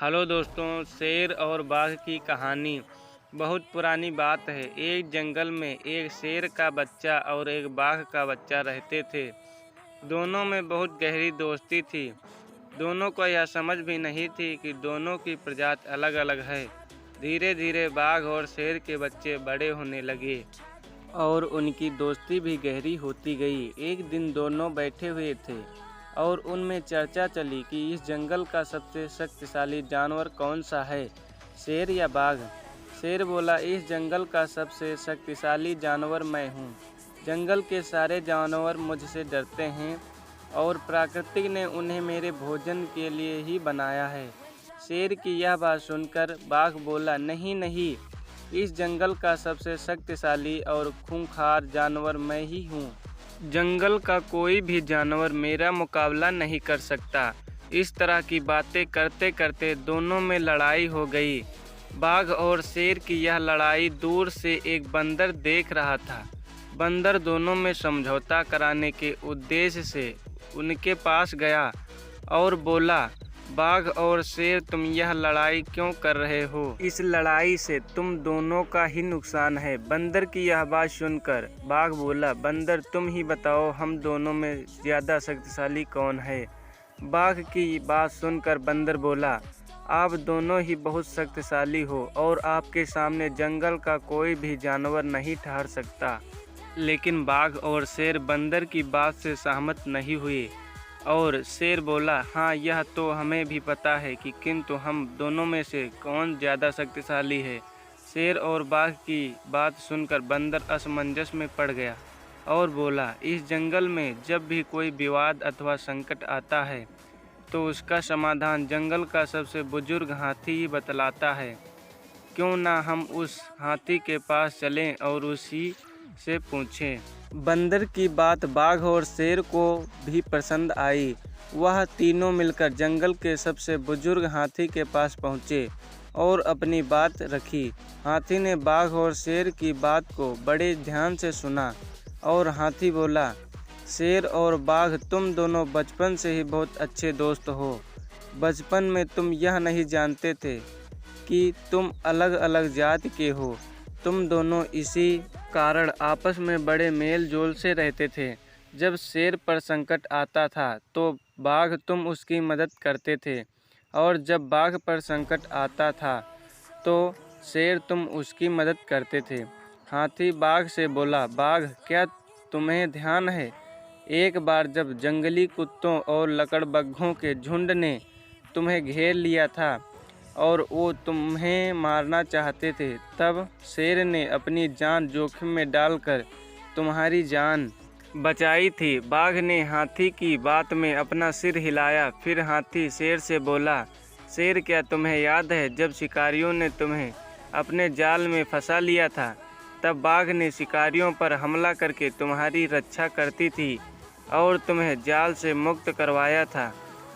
Hello दोस्तों, शेर और बाघ की कहानी बहुत पुरानी बात है। एक जंगल में एक शेर का बच्चा और एक बाघ का बच्चा रहते थे। दोनों में बहुत गहरी दोस्ती थी। दोनों को यह समझ भी नहीं थी कि दोनों की प्रजाति अलग अलग है। धीरे धीरे बाघ और शेर के बच्चे बड़े होने लगे और उनकी दोस्ती भी गहरी होती गई। एक दिन दोनों बैठे हुए थे और उनमें चर्चा चली कि इस जंगल का सबसे शक्तिशाली जानवर कौन सा है, शेर या बाघ। शेर बोला, इस जंगल का सबसे शक्तिशाली जानवर मैं हूँ। जंगल के सारे जानवर मुझसे डरते हैं और प्रकृति ने उन्हें मेरे भोजन के लिए ही बनाया है। शेर की यह बात सुनकर बाघ बोला, नहीं नहीं, इस जंगल का सबसे शक्तिशाली और खूंखार जानवर मैं ही हूँ। जंगल का कोई भी जानवर मेरा मुकाबला नहीं कर सकता। इस तरह की बातें करते करते दोनों में लड़ाई हो गई। बाघ और शेर की यह लड़ाई दूर से एक बंदर देख रहा था। बंदर दोनों में समझौता कराने के उद्देश्य से उनके पास गया और बोला, बाघ और शेर, तुम यह लड़ाई क्यों कर रहे हो? इस लड़ाई से तुम दोनों का ही नुकसान है। बंदर की यह बात सुनकर बाघ बोला, बंदर तुम ही बताओ, हम दोनों में ज़्यादा शक्तिशाली कौन है? बाघ की बात सुनकर बंदर बोला, आप दोनों ही बहुत शक्तिशाली हो और आपके सामने जंगल का कोई भी जानवर नहीं ठहर सकता। लेकिन बाघ और शेर बंदर की बात से सहमत नहीं हुए और शेर बोला, हाँ, यह तो हमें भी पता है कि किंतु हम दोनों में से कौन ज़्यादा शक्तिशाली है? शेर और बाघ की बात सुनकर बंदर असमंजस में पड़ गया और बोला, इस जंगल में जब भी कोई विवाद अथवा संकट आता है तो उसका समाधान जंगल का सबसे बुजुर्ग हाथी ही बतलाता है। क्यों ना हम उस हाथी के पास चलें और उसी से पूछें। बंदर की बात बाघ और शेर को भी पसंद आई। वह तीनों मिलकर जंगल के सबसे बुजुर्ग हाथी के पास पहुँचे और अपनी बात रखी। हाथी ने बाघ और शेर की बात को बड़े ध्यान से सुना और हाथी बोला, शेर और बाघ, तुम दोनों बचपन से ही बहुत अच्छे दोस्त हो। बचपन में तुम यह नहीं जानते थे कि तुम अलग अलग जाति के हो। तुम दोनों इसी कारण आपस में बड़े मेल जोल से रहते थे। जब शेर पर संकट आता था तो बाघ तुम उसकी मदद करते थे और जब बाघ पर संकट आता था तो शेर तुम उसकी मदद करते थे। हाथी बाघ से बोला, बाघ, क्या तुम्हें ध्यान है, एक बार जब जंगली कुत्तों और लकड़बग्घों के झुंड ने तुम्हें घेर लिया था और वो तुम्हें मारना चाहते थे, तब शेर ने अपनी जान जोखिम में डालकर तुम्हारी जान बचाई थी। बाघ ने हाथी की बात में अपना सिर हिलाया। फिर हाथी शेर से बोला, शेर, क्या तुम्हें याद है जब शिकारियों ने तुम्हें अपने जाल में फंसा लिया था? तब बाघ ने शिकारियों पर हमला करके तुम्हारी रक्षा करती थी और तुम्हें जाल से मुक्त करवाया था।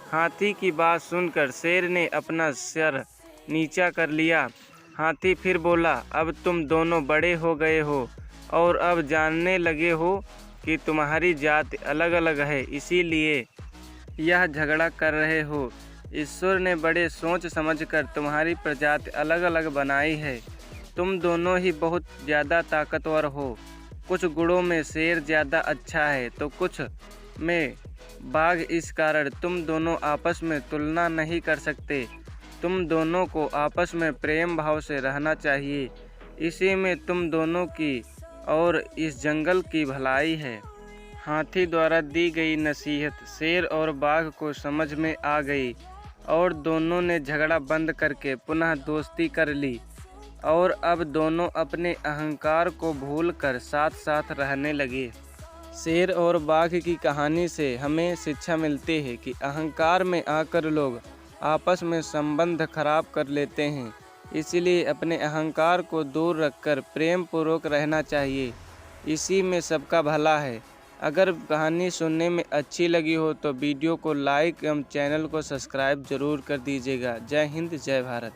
हाथी की बात सुनकर शेर ने अपना सर नीचा कर लिया। हाथी फिर बोला, अब तुम दोनों बड़े हो गए हो और अब जानने लगे हो कि तुम्हारी जाति अलग अलग है, इसीलिए यह झगड़ा कर रहे हो। ईश्वर ने बड़े सोच समझकर तुम्हारी प्रजाति अलग अलग बनाई है। तुम दोनों ही बहुत ज़्यादा ताकतवर हो। कुछ गुणों में शेर ज़्यादा अच्छा है तो कुछ में बाघ। इस कारण तुम दोनों आपस में तुलना नहीं कर सकते। तुम दोनों को आपस में प्रेम भाव से रहना चाहिए। इसी में तुम दोनों की और इस जंगल की भलाई है। हाथी द्वारा दी गई नसीहत शेर और बाघ को समझ में आ गई और दोनों ने झगड़ा बंद करके पुनः दोस्ती कर ली और अब दोनों अपने अहंकार को भूलकर साथ साथ रहने लगे। शेर और बाघ की कहानी से हमें शिक्षा मिलती है कि अहंकार में आकर लोग आपस में संबंध खराब कर लेते हैं। इसीलिए अपने अहंकार को दूर रखकर प्रेम पूर्वक रहना चाहिए। इसी में सबका भला है। अगर कहानी सुनने में अच्छी लगी हो तो वीडियो को लाइक एवं चैनल को सब्सक्राइब जरूर कर दीजिएगा। जय हिंद, जय भारत।